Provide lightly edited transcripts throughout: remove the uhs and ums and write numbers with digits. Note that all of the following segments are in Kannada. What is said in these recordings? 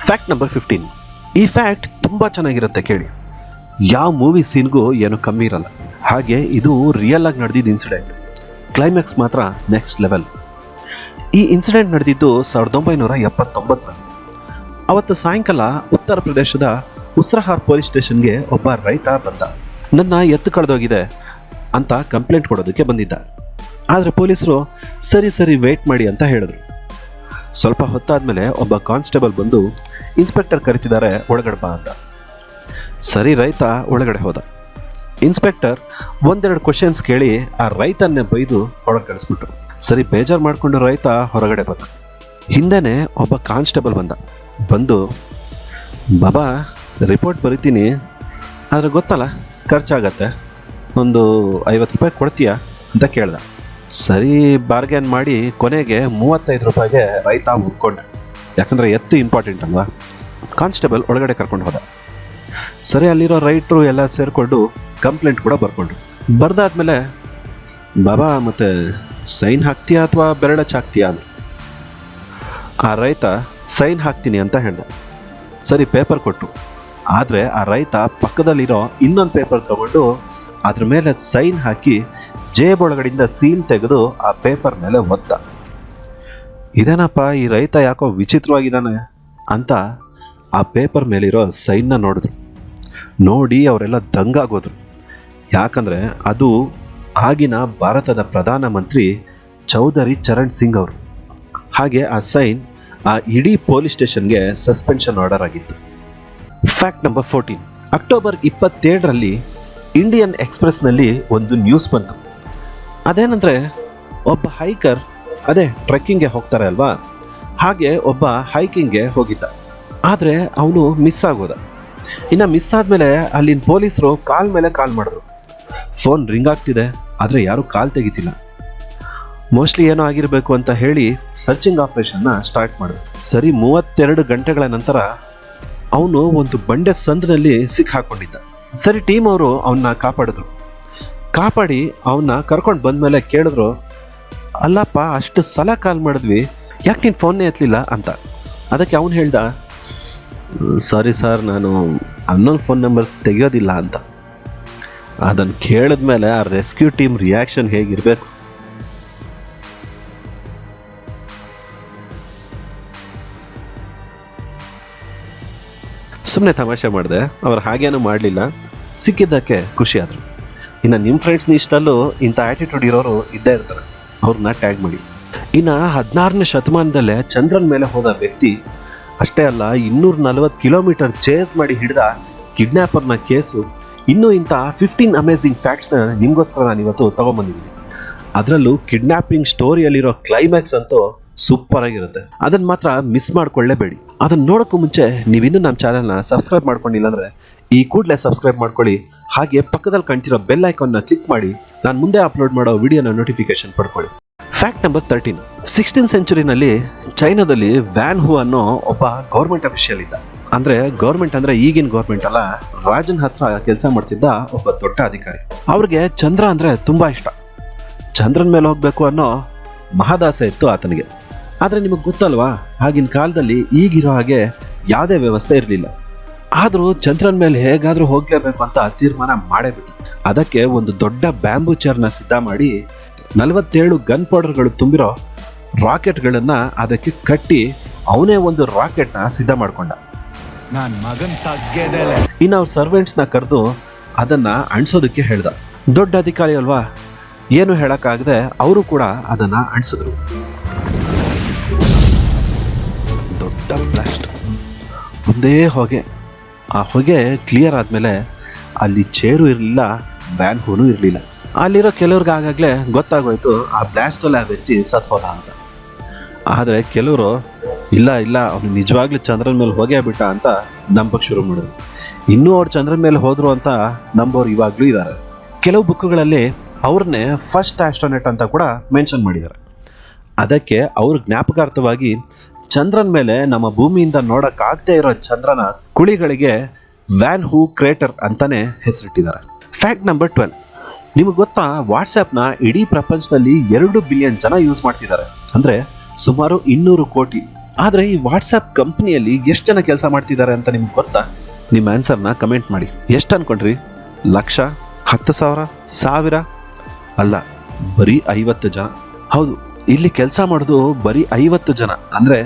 Fact number 15. ಈ ಫ್ಯಾಕ್ಟ್ ತುಂಬಾ ಚೆನ್ನಾಗಿರುತ್ತೆ ಕೇಳಿ. ಯಾವ ಮೂವಿ ಸೀನ್ಗೂ ಏನು ಕಮ್ಮಿ ಇರಲ್ಲ. ಹಾಗೆ ಇದು ರಿಯಲ್ ಆಗಿ ನಡೆದಿದ್ದ ಇನ್ಸಿಡೆಂಟ್. ಕ್ಲೈಮ್ಯಾಕ್ಸ್ ಮಾತ್ರ ನೆಕ್ಸ್ಟ್ ಲೆವೆಲ್. ಈ ಇನ್ಸಿಡೆಂಟ್ ನಡೆದಿದ್ದು 1979ರಲ್ಲಿ. ಅವತ್ತು ಸಾಯಂಕಾಲ ಉತ್ತರ ಪ್ರದೇಶದ ಉಸ್ರಹಾರ್ ಪೊಲೀಸ್ ಸ್ಟೇಷನ್ಗೆ ಒಬ್ಬ ರೈತ ಬಂದ. ನನ್ನ ಎತ್ತು ಕಳೆದೋಗಿದೆ ಅಂತ ಕಂಪ್ಲೇಂಟ್ ಕೊಡೋದಕ್ಕೆ ಬಂದಿದ್ದ. ಆದರೆ ಪೊಲೀಸರು ಸರಿ ವೇಟ್ ಮಾಡಿ ಅಂತ ಹೇಳಿದ್ರು. ಸ್ವಲ್ಪ ಹೊತ್ತಾದ್ಮೇಲೆ ಒಬ್ಬ ಕಾನ್ಸ್ಟೇಬಲ್ ಬಂದು ಇನ್ಸ್ಪೆಕ್ಟರ್ ಕರಿತಿದ್ದಾರೆ, ಒಳಗಡೆ ಬಾ ಅಂತ. ಸರಿ, ರೈತ ಒಳಗಡೆ ಹೋದ. ಇನ್ಸ್ಪೆಕ್ಟರ್ ಒಂದೆರಡು ಕ್ವಶನ್ಸ್ ಕೇಳಿ ಆ ರೈತನ್ನೇ ಬೈದು ಒಳಗೆ ಕಳಿಸ್ಬಿಟ್ರು. ಸರಿ, ಬೇಜಾರು ಮಾಡಿಕೊಂಡು ರೈತ ಹೊರಗಡೆ ಬಂದ. ಹಿಂದೆನೆ ಒಬ್ಬ ಕಾನ್ಸ್ಟೇಬಲ್ ಬಂದು ಬಾಬಾ ರಿಪೋರ್ಟ್ ಬರಿತೀನಿ, ಆದರೆ ಗೊತ್ತಲ್ಲ ಖರ್ಚಾಗತ್ತೆ, ಒಂದು 50 ರೂಪಾಯಿ ಕೊಡ್ತೀಯಾ ಅಂತ ಕೇಳ್ದ. ಸರಿ, ಬಾರ್ಗೇನ್ ಮಾಡಿ ಕೊನೆಗೆ 35 ರೂಪಾಯಿಗೆ ರೈತ ಉಳ್ಕೊಂಡೆ. ಯಾಕಂದರೆ ಎತ್ತು ಇಂಪಾರ್ಟೆಂಟ್ ಅಲ್ವಾ. ಕಾನ್ಸ್ಟೇಬಲ್ ಒಳಗಡೆ ಕರ್ಕೊಂಡು ಹೋದ. ಸರಿ, ಅಲ್ಲಿರೋ ರೈಟ್ರು ಎಲ್ಲ ಸೇರಿಕೊಂಡು ಕಂಪ್ಲೇಂಟ್ ಕೂಡ ಬರ್ಕೊಂಡ್ರು. ಬರ್ದಾದ್ಮೇಲೆ ಬಾಬಾ ಮತ್ತೆ ಸೈನ್ ಹಾಕ್ತೀಯಾ ಅಥವಾ ಬೆರಳಚ್ಚ ಹಾಕ್ತೀಯಾ ಅಂದರು. ಆ ರೈತ ಸೈನ್ ಹಾಕ್ತೀನಿ ಅಂತ ಹೇಳ್ದ. ಸರಿ, ಪೇಪರ್ ಕೊಟ್ಟರು. ಆದರೆ ಆ ರೈತ ಪಕ್ಕದಲ್ಲಿರೋ ಇನ್ನೊಂದು ಪೇಪರ್ ತಗೊಂಡು ಅದ್ರ ಮೇಲೆ ಸೈನ್ ಹಾಕಿ ಜೇಬೊಳಗಡೆಯಿಂದ ಸೀಲ್ ತೆಗೆದು ಆ ಪೇಪರ್ ಮೇಲೆ ಒದ್ದ. ಇದೇನಪ್ಪ, ಈ ರೈತ ಯಾಕೋ ವಿಚಿತ್ರವಾಗಿದ್ದಾನೆ ಅಂತ ಆ ಪೇಪರ್ ಮೇಲಿರೋ ಸೈನ್ನ ನೋಡಿ ಅವರೆಲ್ಲ ದಂಗಾಗೋದ್ರು. ಯಾಕಂದರೆ ಅದು ಆಗಿನ ಭಾರತದ ಪ್ರಧಾನಮಂತ್ರಿ ಚೌಧರಿ ಚರಣ್ ಸಿಂಗ್ ಅವರು. ಹಾಗೆ ಆ ಸೈನ್ ಆ ಇಡೀ ಪೊಲೀಸ್ ಸ್ಟೇಷನ್ಗೆ ಸಸ್ಪೆನ್ಷನ್ ಆರ್ಡರ್ ಆಗಿತ್ತು. Fact number 14. ಅಕ್ಟೋಬರ್ 27ರಲ್ಲಿ ಇಂಡಿಯನ್ ಎಕ್ಸ್ಪ್ರೆಸ್ನಲ್ಲಿ ಒಂದು ನ್ಯೂಸ್ ಬಂತು. ಅದೇನಂದರೆ, ಒಬ್ಬ ಹೈಕರ್, ಅದೇ ಟ್ರೆಕ್ಕಿಂಗ್ಗೆ ಹೋಗ್ತಾರೆ ಅಲ್ವಾ, ಹಾಗೆ ಒಬ್ಬ ಹೈಕಿಂಗ್ಗೆ ಹೋಗಿದ್ದ. ಆದರೆ ಅವನು ಮಿಸ್ ಆಗೋದ. ಇನ್ನು ಮಿಸ್ ಆದಮೇಲೆ ಅಲ್ಲಿನ ಪೊಲೀಸರು ಕಾಲ್ ಮೇಲೆ ಕಾಲ್ ಮಾಡಿದ್ರು. ಫೋನ್ ರಿಂಗ್ ಆಗ್ತಿದೆ, ಆದರೆ ಯಾರೂ ಕಾಲ್ ತೆಗಿತಿಲ್ಲ. ಮೋಸ್ಟ್ಲಿ ಏನೋ ಆಗಿರಬೇಕು ಅಂತ ಹೇಳಿ ಸರ್ಚಿಂಗ್ ಆಪರೇಷನ್ನ ಸ್ಟಾರ್ಟ್ ಮಾಡಿದ್ರು. ಸರಿ, 32 ಗಂಟೆಗಳ ನಂತರ ಅವನು ಒಂದು ಬಂಡೆ ಸಂದಿನಲ್ಲಿ ಸಿಕ್ಕಾಕೊಂಡಿದ್ದ. ಸರಿ, ಟೀಮ್ ಅವರು ಅವನ್ನ ಕಾಪಾಡಿ ಅವನ್ನ ಕರ್ಕೊಂಡು ಬಂದ್ಮೇಲೆ ಕೇಳಿದ್ರು, ಅಲ್ಲಪ್ಪ ಅಷ್ಟು ಸಲ ಕಾಲ್ ಮಾಡಿದ್ವಿ, ಯಾಕೆ ನೀನು ಫೋನ್ನೇ ಎತ್ತಲಿಲ್ಲ ಅಂತ. ಅದಕ್ಕೆ ಅವನು ಹೇಳ್ದ, ಸಾರಿ ಸರ್, ನಾನು ಅನ್ನೋನ್ ಫೋನ್ ನಂಬರ್ಸ್ ತೆಗಿಯೋದಿಲ್ಲ ಅಂತ. ಅದನ್ನು ಕೇಳಿದ್ಮೇಲೆ ಆ ರೆಸ್ಕ್ಯೂ ಟೀಮ್ ರಿಯಾಕ್ಷನ್ ಹೇಗಿರಬೇಕು. ಸುಮ್ಮನೆ ತಮಾಷೆ ಮಾಡಿದೆ, ಅವ್ರು ಹಾಗೇನೂ ಮಾಡಲಿಲ್ಲ, ಸಿಕ್ಕಿದ್ದಕ್ಕೆ ಖುಷಿ ಆದರು. ಇನ್ನು ನಿಮ್ಮ ಫ್ರೆಂಡ್ಸ್ನ ಇಷ್ಟಲ್ಲೂ ಇಂಥ ಆ್ಯಟಿಟ್ಯೂಡ್ ಇರೋರು ಇದ್ದೇ ಇರ್ತಾರೆ, ಅವ್ರನ್ನ ಟ್ಯಾಗ್ ಮಾಡಿ. ಇನ್ನು 16ನೇ ಶತಮಾನದಲ್ಲೇ ಚಂದ್ರನ ಮೇಲೆ ಹೋದ ವ್ಯಕ್ತಿ ಅಷ್ಟೇ ಅಲ್ಲ, 240 ಕಿಲೋಮೀಟರ್ ಚೇಸ್ ಮಾಡಿ ಹಿಡಿದ ಕಿಡ್ನ್ಯಾಪರ್ನ ಕೇಸು. ಇನ್ನೂ ಇಂಥ 15 ಅಮೇಝಿಂಗ್ ಫ್ಯಾಕ್ಟ್ಸ್ನ ನಿಮಗೋಸ್ಕರ ನಾನು ಇವತ್ತು ತೊಗೊಂಬಂದಿದ್ದೀನಿ. ಅದರಲ್ಲೂ ಕಿಡ್ನ್ಯಾಪಿಂಗ್ ಸ್ಟೋರಿಯಲ್ಲಿರೋ ಕ್ಲೈಮ್ಯಾಕ್ಸ್ ಅಂತೂ ಸೂಪರ್ ಆಗಿರುತ್ತೆ. ಅದನ್ನು ಮಾತ್ರ ಮಿಸ್ ಮಾಡ್ಕೊಳ್ಳೇಬೇಡಿ. ಅದನ್ನು ನೋಡೋಕ್ಕೂ ಮುಂಚೆ ನೀವಿನ್ನೂ ನಮ್ಮ ಚಾನಲ್ನ ಸಬ್ಸ್ಕ್ರೈಬ್ ಮಾಡ್ಕೊಂಡಿಲ್ಲ ಅಂದರೆ ಈ ಕೂಡಲೇ ಸಬ್ಸ್ಕ್ರೈಬ್ ಮಾಡ್ಕೊಳ್ಳಿ. ಹಾಗೆ ಪಕ್ಕದಲ್ಲಿ ಕಾಣ್ತಿರೋ ಬೆಲ್ ಐಕಾನ್ನ ಕ್ಲಿಕ್ ಮಾಡಿ ನಾನು ಮುಂದೆ ಅಪ್ಲೋಡ್ ಮಾಡೋ ವಿಡಿಯೋನ ನೋಟಿಫಿಕೇಶನ್ ಪಡ್ಕೊಳ್ಳಿ. Fact number 13. 16th ಸೆಂಚುರಿನಲ್ಲಿ ಚೈನಾದಲ್ಲಿ ವ್ಯಾನ್ ಹೂ ಅನ್ನೋ ಒಬ್ಬ ಗೌರ್ಮೆಂಟ್ ಅಫಿಷಿಯಲ್ ಇದ್ದ. ಅಂದರೆ ಗೌರ್ಮೆಂಟ್ ಅಂದರೆ ಈಗಿನ ಗೌರ್ಮೆಂಟ್ ಅಲ್ಲ, ರಾಜನ್ ಹತ್ರ ಕೆಲಸ ಮಾಡ್ತಿದ್ದ ಒಬ್ಬ ದೊಡ್ಡ ಅಧಿಕಾರಿ. ಅವ್ರಿಗೆ ಚಂದ್ರ ಅಂದರೆ ತುಂಬ ಇಷ್ಟ. ಚಂದ್ರನ ಮೇಲೆ ಹೋಗಬೇಕು ಅನ್ನೋ ಮಹದಾಸೆ ಇತ್ತು ಆತನಿಗೆ. ಆದರೆ ನಿಮಗೆ ಗೊತ್ತಲ್ವಾ, ಆಗಿನ ಕಾಲದಲ್ಲಿ ಈಗಿರೋ ಹಾಗೆ ಯಾವುದೇ ವ್ಯವಸ್ಥೆ ಇರಲಿಲ್ಲ. ಆದರೂ ಚಂದ್ರನ ಮೇಲೆ ಹೇಗಾದರೂ ಹೋಗಲೇಬೇಕು ಅಂತ ತೀರ್ಮಾನ ಮಾಡೇ ಬಿಟ್ಟ. ಅದಕ್ಕೆ ಒಂದು ದೊಡ್ಡ ಬ್ಯಾಂಬೂ ಚೇರ್ನ ಸಿದ್ಧ ಮಾಡಿ 47 ಗನ್ ಪೌಡರ್ಗಳು ತುಂಬಿರೋ ರಾಕೆಟ್ಗಳನ್ನು ಅದಕ್ಕೆ ಕಟ್ಟಿ ಅವನೇ ಒಂದು ರಾಕೆಟ್ನ ಸಿದ್ಧ ಮಾಡ್ಕೊಂಡ. ಇನ್ನು ಅವ್ರ ಸರ್ವೆಂಟ್ಸ್ನ ಕರೆದು ಅದನ್ನ ಅಣಿಸೋದಕ್ಕೆ ಹೇಳ್ದ. ದೊಡ್ಡ ಅಧಿಕಾರಿ ಅಲ್ವಾ, ಏನು ಹೇಳಕ್ಕಾಗದೆ ಅವರು ಕೂಡ ಅದನ್ನ ಅಣಿಸಿದ್ರು. ದೊಡ್ಡ ಬ್ಲಾಸ್ಟ್, ಒಂದೇ ಹೊಗೆ. ಆ ಹೊಗೆ ಕ್ಲಿಯರ್ ಆದಮೇಲೆ ಅಲ್ಲಿ ಚೇರು ಇರಲಿಲ್ಲ, ವ್ಯಾನ್ ಹೂನು ಇರಲಿಲ್ಲ. ಅಲ್ಲಿರೋ ಕೆಲವ್ರಿಗೆ ಆಗಾಗಲೇ ಗೊತ್ತಾಗೋಯ್ತು ಆ ಬ್ಲಾಸ್ಟಲ್ಲಿ ಆ ವ್ಯಕ್ತಿ ಸತ್ ಹೋದ ಅಂತ. ಆದರೆ ಕೆಲವರು ಇಲ್ಲ ಅವನು ನಿಜವಾಗ್ಲೂ ಚಂದ್ರನ ಮೇಲೆ ಹೋಗೇ ಬಿಟ್ಟ ಅಂತ ನಂಬಕ್ಕೆ ಶುರು ಮಾಡಿದ್ರು. ಇನ್ನೂ ಅವ್ರು ಚಂದ್ರನ ಮೇಲೆ ಹೋದ್ರು ಅಂತ ನಂಬೋರು ಇವಾಗಲೂ ಇದ್ದಾರೆ. ಕೆಲವು ಬುಕ್ಗಳಲ್ಲಿ ಅವ್ರನ್ನೇ ಫಸ್ಟ್ ಆಸ್ಟ್ರೋನೆಟ್ ಅಂತ ಕೂಡ ಮೆನ್ಷನ್ ಮಾಡಿದ್ದಾರೆ. ಅದಕ್ಕೆ ಅವ್ರ ಜ್ಞಾಪಕಾರ್ಥವಾಗಿ ಚಂದ್ರನ ಮೇಲೆ ನಮ್ಮ ಭೂಮಿಯಿಂದ ನೋಡೋಕ್ಕಾಗದೇ ಇರೋ ಚಂದ್ರನ ಕುಳಿಗಳಿಗೆ ವ್ಯಾನ್ ಹೂ ಕ್ರೇಟರ್ ಅಂತಾನೆ ಹೆಸರಿಟ್ಟಿದ್ದಾರೆ. Fact number 12. ನಿಮಗೆ ಗೊತ್ತಾ, ವಾಟ್ಸ್ಆ್ಯಪ್ನ ಇಡೀ ಪ್ರಪಂಚದಲ್ಲಿ 2 ಬಿಲಿಯನ್ ಜನ ಯೂಸ್ ಮಾಡ್ತಿದ್ದಾರೆ. ಅಂದರೆ ಸುಮಾರು 200 ಕೋಟಿ ಆದರೆ ಈ ವಾಟ್ಸ್ಆ್ಯಪ್ ಕಂಪ್ನಿಯಲ್ಲಿ ಎಷ್ಟು ಜನ ಕೆಲಸ ಮಾಡ್ತಿದ್ದಾರೆ ಅಂತ ನಿಮ್ಗೆ ಗೊತ್ತಾ? ನಿಮ್ಮ ಆನ್ಸರ್ನ ಕಮೆಂಟ್ ಮಾಡಿ. ಎಷ್ಟು ಅನ್ಕೊಂಡ್ರಿ? ಲಕ್ಷ, 10,000, 1000? ಅಲ್ಲ, ಬರೀ 50 ಜನ. ಹೌದು, ಇಲ್ಲಿ ಕೆಲಸ ಮಾಡೋದು ಬರೀ 50 ಜನ. ಅಂದ್ರೆ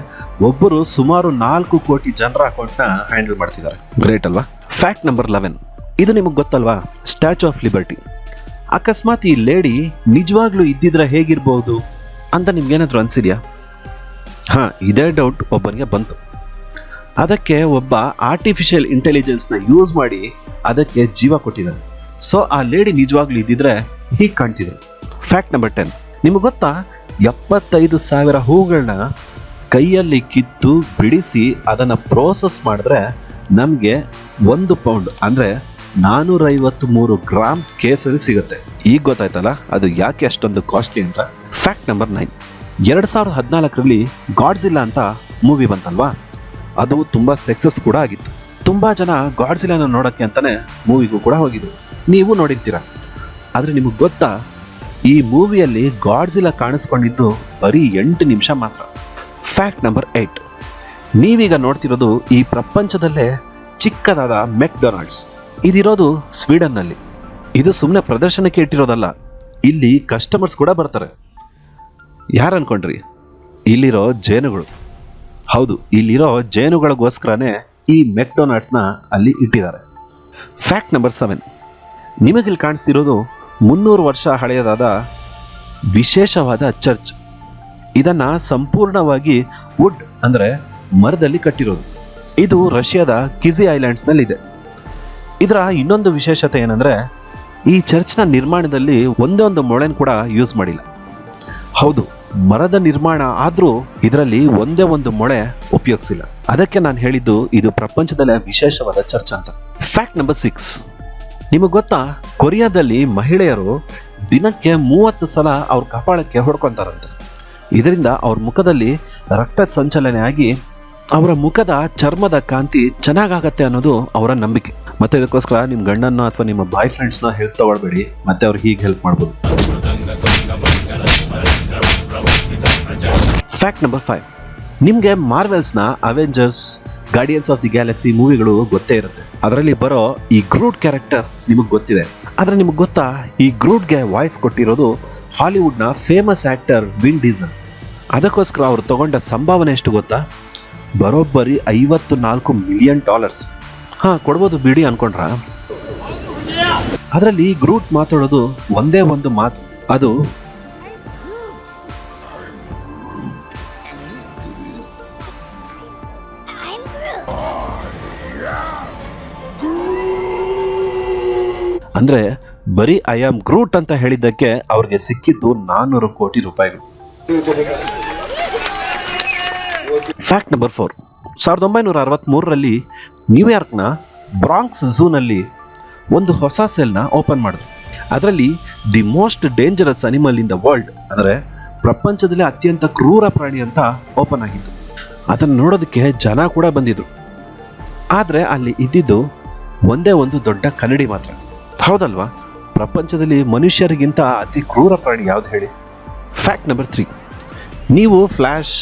ಒಬ್ಬರು ಸುಮಾರು 4 ಕೋಟಿ ಜನರ ಅಕೌಂಟ್ನ ಹ್ಯಾಂಡಲ್ ಮಾಡ್ತಿದ್ದಾರೆ. ಗ್ರೇಟ್ ಅಲ್ವಾ? Fact number 11. ಇದು ನಿಮಗೆ ಗೊತ್ತಲ್ವಾ? Statue of liberty. ಅಕಸ್ಮಾತ್ ಈ ಲೇಡಿ ನಿಜವಾಗ್ಲೂ ಇದ್ದಿದ್ರೆ ಹೇಗಿರ್ಬಹುದು ಅಂತ ನಿಮ್ಗೇನಾದ್ರೂ ಅನ್ಸಿದ್ಯಾ? ಹಾ, ಇದೇ ಡೌಟ್ ಒಬ್ಬನಿಗೆ ಬಂತು. ಅದಕ್ಕೆ ಒಬ್ಬ ಆರ್ಟಿಫಿಷಿಯಲ್ ಇಂಟೆಲಿಜೆನ್ಸ್ನ ಯೂಸ್ ಮಾಡಿ ಅದಕ್ಕೆ ಜೀವ ಕೊಟ್ಟಿದ್ದಾರೆ. ಸೊ ಆ ಲೇಡಿ ನಿಜವಾಗ್ಲೂ ಇದ್ದಿದ್ರೆ ಹೀಗೆ ಕಾಣ್ತಿದ್ರು. Fact number 10. ನಿಮಗೆ ಗೊತ್ತಾ? 75,000 ಹೂಗಳನ್ನ ಕೈಯಲ್ಲಿ ಕಿತ್ತು ಬಿಡಿಸಿ ಅದನ್ನ ಪ್ರೋಸೆಸ್ ಮಾಡಿದ್ರೆ ನಮಗೆ 1 ಪೌಂಡ್ ಅಂದ್ರೆ 453 ಗ್ರಾಮ್ ಕೇಸರಿ ಸಿಗುತ್ತೆ. ಈಗ ಗೊತ್ತಾಯ್ತಲ್ಲ ಅದು ಯಾಕೆ ಅಷ್ಟೊಂದು ಕಾಸ್ಟ್ಲಿ ಅಂತ. Fact number 9. 2014ರಲ್ಲಿ ಗಾಡ್ಜಿಲ್ಲಾ ಅಂತ ಮೂವಿ ಬಂತಲ್ವಾ? ಅದು ತುಂಬಾ ಸಕ್ಸಸ್ ಕೂಡ ಆಗಿತ್ತು. ತುಂಬಾ ಜನ ಗಾಡ್ಜಿಲ್ಲಾನ ನೋಡಕ್ಕೆ ಅಂತಾನೆ ಮೂವಿಗೂ ಕೂಡ ಹೋಗಿದ್ರು. ನೀವು ನೋಡಿರ್ತೀರಾ. ಆದ್ರೆ ನಿಮಗೆ ಗೊತ್ತಾ, ಈ ಮೂವಿಯಲ್ಲಿ ಗಾಡ್ಜಿಲ್ಲಾ ಕಾಣಿಸ್ಕೊಂಡಿದ್ದು ಬರೀ 8 ನಿಮಿಷ ಮಾತ್ರ. Fact number 8. ನೀವೀಗ ನೋಡ್ತಿರೋದು ಈ ಪ್ರಪಂಚದಲ್ಲೇ ಚಿಕ್ಕದಾದ ಮೆಕ್ಡೊನಾಲ್ಡ್ಸ್. ಇದಿರೋದು ಸ್ವೀಡನ್ನಲ್ಲಿ. ಇದು ಸುಮ್ಮನೆ ಪ್ರದರ್ಶನಕ್ಕೆ ಇಟ್ಟಿರೋದಲ್ಲ, ಇಲ್ಲಿ ಕಸ್ಟಮರ್ಸ್ ಕೂಡ ಬರ್ತಾರೆ. ಯಾರು ಅನ್ಕೊಂಡ್ರಿ? ಇಲ್ಲಿರೋ ಜೇನುಗಳು. ಹೌದು, ಇಲ್ಲಿರೋ ಜೇನುಗಳಿಗೋಸ್ಕರನೇ ಈ ಮೆಕ್ಡೊನಾಲ್ಡ್ಸ್ನ ಅಲ್ಲಿ ಇಟ್ಟಿದ್ದಾರೆ. Fact number 7. ನಿಮಗಿಲ್ಲಿ ಕಾಣಿಸ್ತಿರೋದು 300 ವರ್ಷ ಹಳೆಯದಾದ ವಿಶೇಷವಾದ ಚರ್ಚ್. ಇದನ್ನ ಸಂಪೂರ್ಣವಾಗಿ ವುಡ್ ಅಂದ್ರೆ ಮರದಲ್ಲಿ ಕಟ್ಟಿರೋದು. ಇದು ರಷ್ಯಾದ ಕಿಜಿ ಐಲ್ಯಾಂಡ್ಸ್ನಲ್ಲಿದೆ. ಇದರ ಇನ್ನೊಂದು ವಿಶೇಷತೆ ಏನಂದ್ರೆ ಈ ಚರ್ಚ್ನ ನಿರ್ಮಾಣದಲ್ಲಿ ಒಂದೇ ಒಂದು ಮೊಳೆನ್ ಕೂಡ ಯೂಸ್ ಮಾಡಿಲ್ಲ. ಹೌದು, ಮರದ ನಿರ್ಮಾಣ ಆದ್ರೂ ಇದರಲ್ಲಿ ಒಂದೇ ಒಂದು ಮೊಳೆ ಉಪಯೋಗಿಸಿಲ್ಲ. ಅದಕ್ಕೆ ನಾನು ಹೇಳಿದ್ದು ಇದು ಪ್ರಪಂಚದಲ್ಲೇ ವಿಶೇಷವಾದ ಚರ್ಚ್ ಅಂತ. Fact number 6. ನಿಮಗೆ ಗೊತ್ತಾ? ಕೊರಿಯಾದಲ್ಲಿ ಮಹಿಳೆಯರು ದಿನಕ್ಕೆ 30 ಸಲ ಅವ್ರ ಕಪಾಳಕ್ಕೆ ಹೊಡ್ಕೊಂತಾರಂತೆ. ಇದರಿಂದ ಅವ್ರ ಮುಖದಲ್ಲಿ ರಕ್ತ ಸಂಚಲನೆ ಆಗಿ ಅವರ ಮುಖದ ಚರ್ಮದ ಕಾಂತಿ ಚೆನ್ನಾಗಾಗತ್ತೆ ಅನ್ನೋದು ಅವರ ನಂಬಿಕೆ. ಮತ್ತೆ ಇದಕ್ಕೋಸ್ಕರ ನಿಮ್ಮ ಗಂಡನ್ನ ಅಥವಾ ನಿಮ್ಮ ಬಾಯ್ ಫ್ರೆಂಡ್ಸ್ನ ಹೆಲ್ಪ್ ತಗೊಳ್ಬೇಡಿ, ಮತ್ತೆ ಅವ್ರು ಹೀಗೆ ಹೆಲ್ಪ್ ಮಾಡ್ಬೋದು. Fact number 5. ನಿಮಗೆ ಮಾರ್ವೆಲ್ಸ್ನ Avengers, Guardians of the Galaxy ಮೂವಿಗಳು ಗೊತ್ತೇ ಇರುತ್ತೆ. ಅದರಲ್ಲಿ ಬರೋ ಈ ಗ್ರೂಟ್ ಕ್ಯಾರೆಕ್ಟರ್ ನಿಮಗೆ ಗೊತ್ತಿದೆ. ಆದ್ರೆ ನಿಮಗೆ ಗೊತ್ತಾ, ಈ ಗ್ರೂಟ್ಗೆ ವಾಯ್ಸ್ ಕೊಟ್ಟಿರೋದು ಹಾಲಿವುಡ್ನ ಫೇಮಸ್ ಆಕ್ಟರ್ ವಿನ್ ಡೀಸಲ್. ಅದಕ್ಕೋಸ್ಕರ ಅವರು ತಗೊಂಡ ಸಂಭಾವನೆ ಎಷ್ಟು ಗೊತ್ತಾ? ಬರೋಬ್ಬರಿ $54 ಮಿಲಿಯನ್. ಹಾ, ಕೊಡ್ಬೋದು ಬಿಡಿ ಅನ್ಕೊಂಡ್ರ? ಅದರಲ್ಲಿ ಗ್ರೂಟ್ ಮಾತಾಡೋದು ಒಂದೇ ಒಂದು ಮಾತು, ಅದು ಅಂದ್ರೆ ಬರೀ ಐ ಆಮ್ ಗ್ರೂಟ್ ಅಂತ ಹೇಳಿದ್ದಕ್ಕೆ ಅವ್ರಿಗೆ ಸಿಕ್ಕಿದ್ದು 400 ಕೋಟಿ ರೂಪಾಯಿಗಳು. Fact number 4. 1963ರಲ್ಲಿ ನ್ಯೂಯಾರ್ಕ್ನ ಬ್ರಾಂಕ್ಸ್ ಝೂನಲ್ಲಿ ಒಂದು ಹೊಸ ಸೆಲ್ನ ಓಪನ್ ಮಾಡಿದ್ರು. ಅದರಲ್ಲಿ the most dangerous animal in the world ಅಂದರೆ ಪ್ರಪಂಚದಲ್ಲಿ ಅತ್ಯಂತ ಕ್ರೂರ ಪ್ರಾಣಿ ಅಂತ ಓಪನ್ ಆಗಿತ್ತು. ಅದನ್ನು ನೋಡೋದಕ್ಕೆ ಜನ ಕೂಡ ಬಂದಿದ್ರು. ಆದರೆ ಅಲ್ಲಿ ಇದ್ದಿದ್ದು ಒಂದೇ ಒಂದು ದೊಡ್ಡ ಕನ್ನಡಿ ಮಾತ್ರ. ಹೌದಲ್ವಾ? ಪ್ರಪಂಚದಲ್ಲಿ ಮನುಷ್ಯರಿಗಿಂತ ಅತಿ ಕ್ರೂರ ಪ್ರಾಣಿ ಯಾವ್ದು ಹೇಳಿ? Fact number 3. ನೀವು ಫ್ಲ್ಯಾಶ್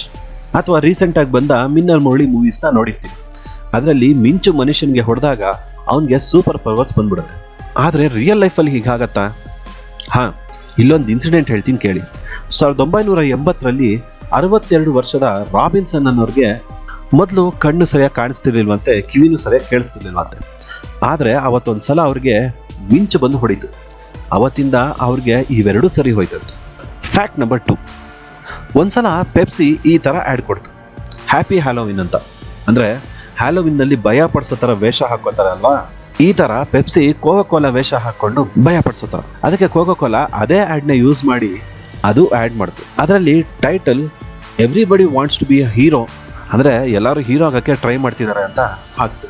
ಅಥವಾ ರೀಸೆಂಟಾಗಿ ಬಂದ ಮಿನ್ನಲ್ ಮುರಳಿ ಮೂವೀಸ್ನ ನೋಡಿರ್ತೀವಿ. ಅದರಲ್ಲಿ ಮಿಂಚು ಮನುಷ್ಯನಿಗೆ ಹೊಡೆದಾಗ ಅವನಿಗೆ ಸೂಪರ್ ಪವರ್ಸ್ ಬಂದ್ಬಿಡುತ್ತೆ. ಆದರೆ ರಿಯಲ್ ಲೈಫಲ್ಲಿ ಹೀಗಾಗತ್ತಾ? ಹಾಂ, ಇಲ್ಲೊಂದು ಇನ್ಸಿಡೆಂಟ್ ಹೇಳ್ತೀನಿ ಕೇಳಿ. 1980ರಲ್ಲಿ 62 ವರ್ಷದ ರಾಬಿನ್ಸನ್ ಅನ್ನೋರಿಗೆ ಮೊದಲು ಕಣ್ಣು ಸರಿಯಾಗಿ ಕಾಣಿಸ್ತಿರ್ಲಿಲ್ವಂತೆ, ಕಿವಿನೂ ಸರಿಯಾಗಿ ಕೇಳಿಸ್ತಿರ್ಲಿಲ್ವಂತೆ. ಆದರೆ ಅವತ್ತೊಂದ್ಸಲ ಅವ್ರಿಗೆ ಮಿಂಚು ಬಂದು ಹೊಡಿತು. ಅವತ್ತಿಂದ ಅವ್ರಿಗೆ ಇವೆರಡೂ ಸರಿ ಹೋಯ್ತಂತೆ. Fact number 2. ಒಂದ್ಸಲ ಪೆಪ್ಸಿ ಈ ಥರ ಆ್ಯಡ್ ಕೊಡ್ತು, ಹ್ಯಾಪಿ ಹ್ಯಾಲೋವಿನ್ ಅಂತ. ಅಂದರೆ ಹ್ಯಾಲೋವಿನ್ನಲ್ಲಿ ಭಯ ಪಡಿಸೋ ಥರ ವೇಷ ಹಾಕೋತಾರೆ ಅಲ್ವಾ? ಈ ಥರ ಪೆಪ್ಸಿ ಕೋಕಾ ಕೋಲಾ ವೇಷ ಹಾಕ್ಕೊಂಡು ಭಯ ಪಡಿಸೋತಾರ. ಅದಕ್ಕೆ ಕೋಕಾ ಕೋಲಾ ಅದೇ ಆ್ಯಡ್ನ ಯೂಸ್ ಮಾಡಿ ಅದು ಆ್ಯಡ್ ಮಾಡ್ತು. ಅದರಲ್ಲಿ title everybody wants to be a hero, ಅಂದರೆ ಎಲ್ಲರೂ ಹೀರೋ ಆಗೋಕ್ಕೆ ಟ್ರೈ ಮಾಡ್ತಿದ್ದಾರೆ ಅಂತ ಹಾಕ್ತು.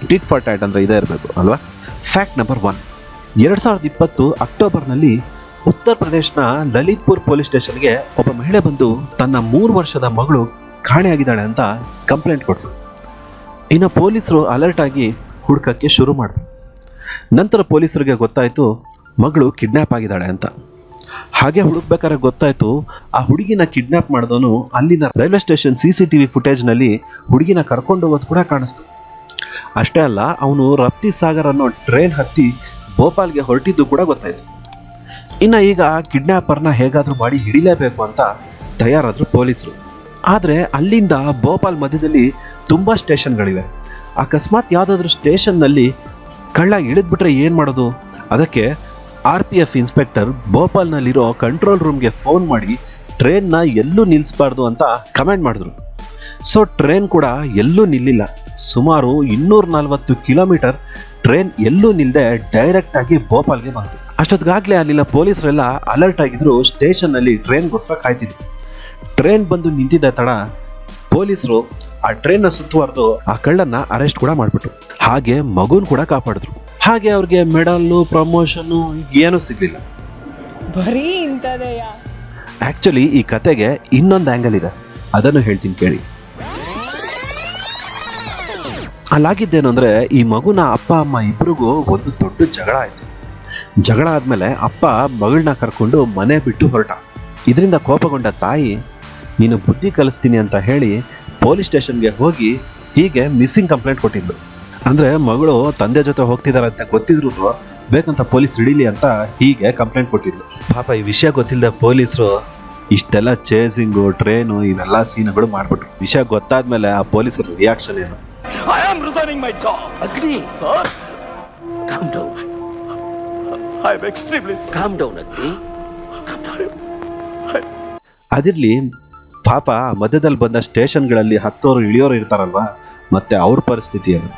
ಟಿಟ್ ಫಾರ್ ಟ್ಯಾಟ್ ಅಂದರೆ ಇದೇ ಇರಬೇಕು ಅಲ್ವಾ? Fact number 1. 2020 ಅಕ್ಟೋಬರ್ನಲ್ಲಿ ಉತ್ತರ ಪ್ರದೇಶನ ಲಲಿತ್ಪುರ್ ಪೊಲೀಸ್ ಸ್ಟೇಷನ್ಗೆ ಒಬ್ಬ ಮಹಿಳೆ ಬಂದು ತನ್ನ 3 ವರ್ಷದ ಮಗಳು ಕಾಣೆಯಾಗಿದ್ದಾಳೆ ಅಂತ ಕಂಪ್ಲೇಂಟ್ ಕೊಟ್ಟರು. ಇನ್ನು ಪೊಲೀಸರು ಅಲರ್ಟ್ ಆಗಿ ಹುಡುಕಕ್ಕೆ ಶುರು ಮಾಡಿದ್ರು. ನಂತರ ಪೊಲೀಸರಿಗೆ ಗೊತ್ತಾಯಿತು ಮಗಳು ಕಿಡ್ನ್ಯಾಪ್ ಆಗಿದ್ದಾಳೆ ಅಂತ. ಹಾಗೆ ಹುಡುಕ್ಬೇಕಾದ್ರೆ ಗೊತ್ತಾಯ್ತು ಆ ಹುಡುಗಿನ ಕಿಡ್ನಾಪ್ ಮಾಡಿದವನು ಅಲ್ಲಿನ ರೈಲ್ವೆ ಸ್ಟೇಷನ್ CCTV ಫುಟೇಜ್ನಲ್ಲಿ ಹುಡುಗಿನ ಕರ್ಕೊಂಡು ಹೋಗೋದು ಕೂಡ ಕಾಣಿಸ್ತು. ಅಷ್ಟೇ ಅಲ್ಲ, ಅವನು ರಪ್ತಿ ಸಾಗರ್ ಅನ್ನೋ ಟ್ರೈನ್ ಹತ್ತಿ ಭೋಪಾಲ್ಗೆ ಹೊರಟಿದ್ದು ಕೂಡ ಗೊತ್ತಾಯ್ತು. ಇನ್ನು ಈಗ ಕಿಡ್ನಾಪರ್ನ ಹೇಗಾದ್ರೂ ಮಾಡಿ ಹಿಡಿಲೇಬೇಕು ಅಂತ ತಯಾರಾದ್ರು ಪೊಲೀಸರು. ಆದರೆ ಅಲ್ಲಿಂದ ಭೋಪಾಲ್ ಮಧ್ಯದಲ್ಲಿ ತುಂಬಾ ಸ್ಟೇಷನ್ಗಳಿವೆ. ಅಕಸ್ಮಾತ್ ಯಾವುದಾದ್ರೂ ಸ್ಟೇಷನ್ನಲ್ಲಿ ಕಳ್ಳ ಇಳಿದ್ಬಿಟ್ರೆ ಏನು ಮಾಡೋದು? ಅದಕ್ಕೆ RPF ಇನ್ಸ್ಪೆಕ್ಟರ್ ಭೋಪಾಲ್ನಲ್ಲಿರೋ ಕಂಟ್ರೋಲ್ ರೂಮ್ಗೆ ಫೋನ್ ಮಾಡಿ ಟ್ರೈನ್ನ ಎಲ್ಲೂ ನಿಲ್ಲಿಸಬಾರ್ದು ಅಂತ ಕಮೆಂಡ್ ಮಾಡಿದ್ರು. ಸೊ ಟ್ರೈನ್ ಕೂಡ ಎಲ್ಲೂ ನಿಲ್ಲಿಲ್ಲ. ಸುಮಾರು 240 ಕಿಲೋಮೀಟರ್ ಟ್ರೈನ್ ಎಲ್ಲೂ ನಿಲ್ಲದೆ ಡೈರೆಕ್ಟ್ ಆಗಿ ಭೋಪಾಲ್ಗೆ ಬಂತು. ಅಷ್ಟೊತ್ತಿಗಾಗಲೇ ಅಲ್ಲಿನ ಪೊಲೀಸರೆಲ್ಲ ಅಲರ್ಟ್ ಆಗಿದ್ರು. ಸ್ಟೇಷನ್ನಲ್ಲಿ ಟ್ರೈನ್ಗೋಸ್ಕರ ಕಾಯ್ತಿದ್ರು. ಟ್ರೈನ್ ಬಂದು ನಿಂತಿದ್ದ ತಡ ಪೊಲೀಸರು ಆ ಟ್ರೈನ್ನ ಸುತ್ತುವರೆದು ಆ ಕಳ್ಳನ್ನ ಅರೆಸ್ಟ್ ಕೂಡ ಮಾಡಿಬಿಟ್ರು. ಹಾಗೆ ಮಗುನ್ ಕೂಡ ಕಾಪಾಡಿದ್ರು. ಹಾಗೆ ಅವ್ರಿಗೆ ಮೆಡಲ್ಲು, ಪ್ರಮೋಷನ್ನು ಏನೂ ಸಿಗ್ಲಿಲ್ಲ. ಬರೀ ಇಂಥದೆಯ. ಆಕ್ಚುಲಿ ಈ ಕತೆಗೆ ಇನ್ನೊಂದು ಆಂಗಲ್ ಇದೆ, ಅದನ್ನು ಹೇಳ್ತೀನಿ ಕೇಳಿ. ಅಲ್ಲಾಗಿದ್ದೇನು ಅಂದ್ರೆ, ಈ ಮಗುನ ಅಪ್ಪ ಅಮ್ಮ ಇಬ್ರಿಗೂ ಒಂದು ದೊಡ್ಡ ಜಗಳ ಆಯ್ತು. ಜಗಳ ಆದ್ಮೇಲೆ ಅಪ್ಪ ಮಗಳನ್ನ ಕರ್ಕೊಂಡು ಮನೆ ಬಿಟ್ಟು ಹೊರಟ. ಇದರಿಂದ ಕೋಪಗೊಂಡ ತಾಯಿ, ನೀನು ಬುದ್ಧಿ ಕಲಿಸ್ತೀನಿ ಅಂತ ಹೇಳಿ ಪೊಲೀಸ್ ಸ್ಟೇಷನ್ಗೆ ಹೋಗಿ ಹೀಗೆ ಮಿಸ್ಸಿಂಗ್ ಕಂಪ್ಲೇಂಟ್ ಕೊಟ್ಟಿದ್ಲು. ಅಂದ್ರೆ ಮಗಳು ತಂದೆ ಜೊತೆ ಹೋಗ್ತಿದಾರೆ ಅಂತ ಗೊತ್ತಿದ್ರು ಬೇಕಂತ ಪೊಲೀಸ್ ಹಿಡೀಲಿ ಅಂತ ಹೀಗೆ ಕಂಪ್ಲೇಂಟ್ ಕೊಟ್ಟಿದ್ಲು. ಪಾಪ ಈ ವಿಷಯ ಗೊತ್ತಿಲ್ಲದ ಪೊಲೀಸರು ಇಷ್ಟೆಲ್ಲ ಚೇಸಿಂಗು, ಟ್ರೈನು ಇವೆಲ್ಲ ಸೀನ್ಗಳು ಮಾಡ್ಬಿಟ್ರು. ವಿಷಯ ಗೊತ್ತಾದ್ಮೇಲೆ ಆ ಪೊಲೀಸರ ರಿಯಾಕ್ಷನ್ ಏನು? I am resigning my job. Agni, Sir, calm down. I am extremely sorry. Calm down, Agni. Calm down. ಅದಿರ್ಲಿ, ಪಾಪ ಮಧ್ಯದಲ್ಲಿ ಬಂದ ಸ್ಟೇಷನ್ಗಳಲ್ಲಿ ಹತ್ತೋರು ಇಳಿಯೋರು ಇರ್ತಾರಲ್ವಾ, ಮತ್ತೆ ಅವ್ರ ಪರಿಸ್ಥಿತಿ ಏನು?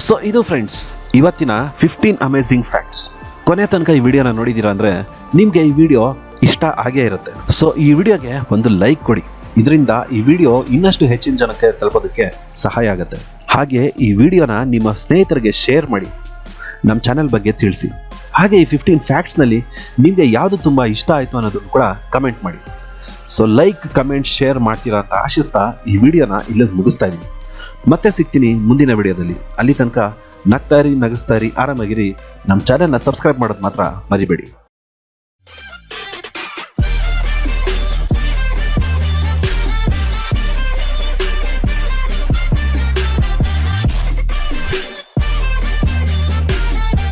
ಸೊ ಇದು ಫ್ರೆಂಡ್ಸ್ ಇವತ್ತಿನ 15 ಅಮೇಜಿಂಗ್ ಫ್ಯಾಕ್ಟ್ಸ್. ಕೊನೆ ತನಕ ಈ ವಿಡಿಯೋನ ನೋಡಿದೀರಾ ಅಂದ್ರೆ ನಿಮ್ಗೆ ಈ ವಿಡಿಯೋ ಇಷ್ಟ ಆಗೇ ಇರುತ್ತೆ. ಸೊ ಈ ವಿಡಿಯೋಗೆ ಒಂದು ಲೈಕ್ ಕೊಡಿ. ಇದರಿಂದ ಈ ವಿಡಿಯೋ ಇನ್ನಷ್ಟು ಹೆಚ್ಚಿನ ಜನಕ್ಕೆ ತಲುಪೋದಕ್ಕೆ ಸಹಾಯ ಆಗುತ್ತೆ. ಹಾಗೆ ಈ ವಿಡಿಯೋನ ನಿಮ್ಮ ಸ್ನೇಹಿತರಿಗೆ ಶೇರ್ ಮಾಡಿ, ನಮ್ಮ ಚಾನೆಲ್ ಬಗ್ಗೆ ತಿಳಿಸಿ. ಹಾಗೆ ಈ 15 ಫ್ಯಾಕ್ಟ್ಸ್ನಲ್ಲಿ ನಿಮಗೆ ಯಾವುದು ತುಂಬ ಇಷ್ಟ ಆಯಿತು ಅನ್ನೋದನ್ನು ಕೂಡ ಕಮೆಂಟ್ ಮಾಡಿ. ಸೊ ಲೈಕ್, ಕಮೆಂಟ್, ಶೇರ್ ಮಾಡ್ತೀರಾ ಅಂತ ಆಶಿಸ್ತಾ ಈ ವಿಡಿಯೋನ ಇಲ್ಲಿಗೆ ಮುಗಿಸ್ತಾ ಇದ್ದೀನಿ. ಮತ್ತೆ ಸಿಗ್ತೀನಿ ಮುಂದಿನ ವಿಡಿಯೋದಲ್ಲಿ. ಅಲ್ಲಿ ತನಕ ನಗ್ತಾ ಇರಿ, ನಗಿಸ್ತಾ ಇರಿ, ಆರಾಮಾಗಿರಿ. ನಮ್ಮ ಚಾನೆಲ್ನ ಸಬ್ಸ್ಕ್ರೈಬ್ ಮಾಡೋದು ಮಾತ್ರ ಮರಿಬೇಡಿ.